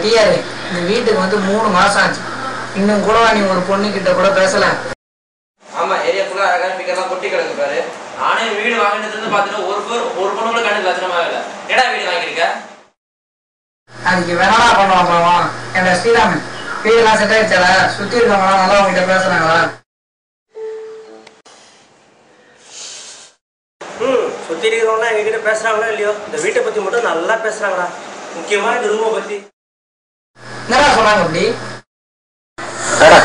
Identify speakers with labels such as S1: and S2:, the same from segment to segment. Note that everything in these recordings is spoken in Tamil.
S1: டிஆர் இந்த வீட்டுக்கு வந்து 3 மாசம் ஆச்சு. இன்னும் கூட நீ ஒரு பொண்ணு கிட்ட கூட பேசல.
S2: ஆமா, ஏரியா ஃபுல்லா அழகான பிக்கெல்லாம் கொட்டி கிடக்கு பாரு. நானே வீடு வாங்கினதுல பாத்துட்டு ஒரு பொண்ணு கூட கணக்கு லட்சணமாவே இல்லை. ஏடா வீடு வாங்கியிருக்க?
S1: அதுக்கு வேணா பண்ணுவாங்களாமா. என் ஸ்ரீராமன் வீடெல்லாம் செட் ஆயிடுச்சால, சுத்தி இருக்கவங்களாம் நல்லா உங்ககிட்ட பேசுறாங்களா?
S3: சுத்தி இருக்கிறவங்க எங்ககிட்ட பேசுறாங்களோ இல்லையோ, இந்த வீட்டை பத்தி மட்டும் நல்லா பேசுறாங்களா. முக்கியமா இந்த ரூமை பத்தி
S1: என்னடா சொன்னாங்க அப்படி?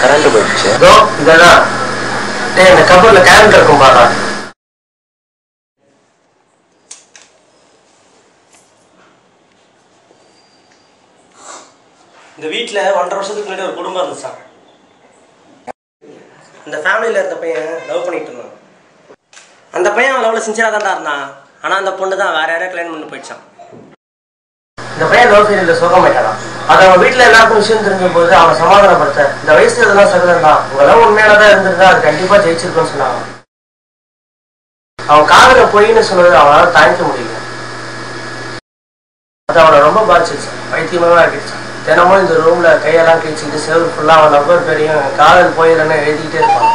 S3: கரண்ட் போயிடுச்சு. இதெல்லாம் இந்த கபர்ல கரண்ட் இருக்கும் பாரா. இந்த வீட்டில் 1.5 வருஷத்துக்கு முன்னாடி ஒரு குடும்பம் இருந்துச்சான். அந்த ஃபேமிலியில் இருந்த பையன் லவ் பண்ணிட்டு இருந்தான். அந்த பையன் அவன் லவ்ல சின்சியராக தான்டா இருந்தான். ஆனால் அந்த பொண்ணு தான் வேற யாரையா கல்யாணம் பண்ணி போயிடுச்சான். இந்த பையன் லவ் ஃபெயிலியர்ல சோகமாயிட்டான். அது அவன் வீட்டில் எல்லாருக்கும் விஷயம் தெரிஞ்ச போது அவனை சமாதானப்படுத்த, இந்த வயசுல இதெல்லாம் சகலம் தான், உங்க லவ் உண்மையானதான் இருந்திருந்தா அது கண்டிப்பா ஜெயிச்சிருக்குன்னு சொன்னாங்க. அவன் காதல பொய்ன்னு சொன்னது அவனால தாங்கிக்க முடியல. அது அவனை ரொம்ப பாதிச்சிருச்சு. வைத்தியமாவே ஆக்கிடுச்சான். தினமும் இந்த ரூம்ல கையெல்லாம் கிழிச்சுட்டு செவரு ஃபுல்லா அவன் நம்பர் பேரையும் காதல் போயிடலன்னு எழுதிக்கிட்டே இருப்பான்.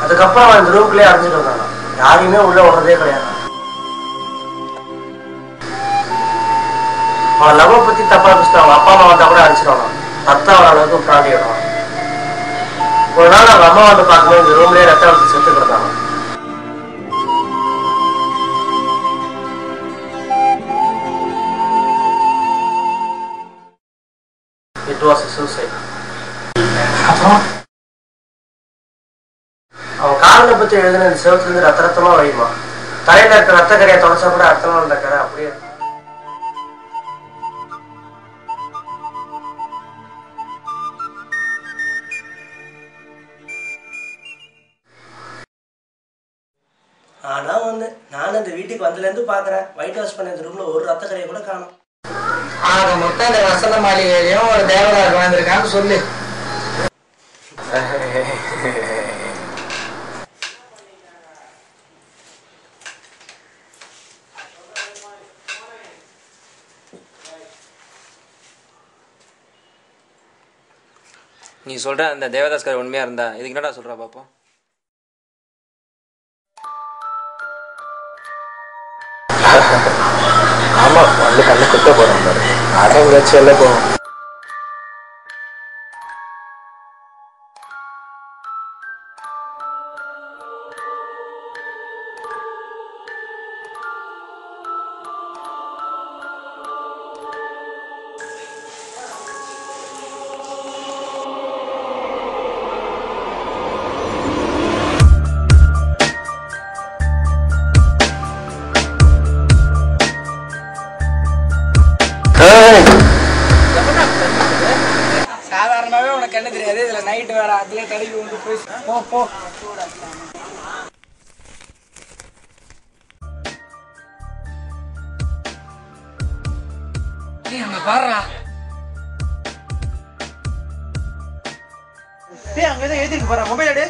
S3: அதுக்கப்புறம் அவன் இந்த ரூம்குள்ளே அடைஞ்சிட்டு வந்தாங்க. யாரையுமே உள்ள விடுறதே கிடையாது. அவன் லவ் பத்தி தப்பா பேசிட்டு அவங்க அப்பா அம்மா வந்தா கூட அடிச்சிருவாங்க. ரத்தம் அவன் அளவுக்கு பிராண்டி விடுவான். ஒரு நாள் அவங்க அம்மா வந்து பார்க்கும்போது இந்த ரூம்லயே ரத்தம் வந்து செத்து கிடந்தாங்க. It was a suicide.
S1: அப்புறம்
S3: அவன் காதலை பத்தி எழுதின இந்த செவத்துல இருந்து ரத்தமா வழியுமா. தலையில இருக்க ரத்த கரையை தொடச்சா கூட அடுத்த நாள் இந்த கரை அப்படியே. ஆனா வந்து நானும் இந்த வீட்டுக்கு வந்ததுல இருந்து பாக்குறேன், ஒயிட் வாஷ் பண்ண இந்த ரூம்ல ஒரு ரத்த கரையை கூட காணும்.
S1: ஆக மொத்தம் இந்த வசந்த மாளிகையிலையும் ஒரு தேவதார் வாழ்ந்திருக்கான்னு சொல்லு.
S2: நீ சொல்ற அந்த தேவதாஸ்கர் உண்மையா இருந்தா இதுக்கு என்னடா சொல்றா பாப்போம்?
S3: ஆமா, வந்து கண்ணு குத்த போறோம் பாரு. அடம் வச்சு எல்லாம் போவோம்.
S1: சாதாரணமாவே உனக்கு என்ன தெரியாது, இதுல நைட் வேற அதுல தடுக்கி வந்து போய் போ. அங்க பாருடா,
S3: அங்கதான் எழுதிருக்கு பாரு. மொபைல் எடு.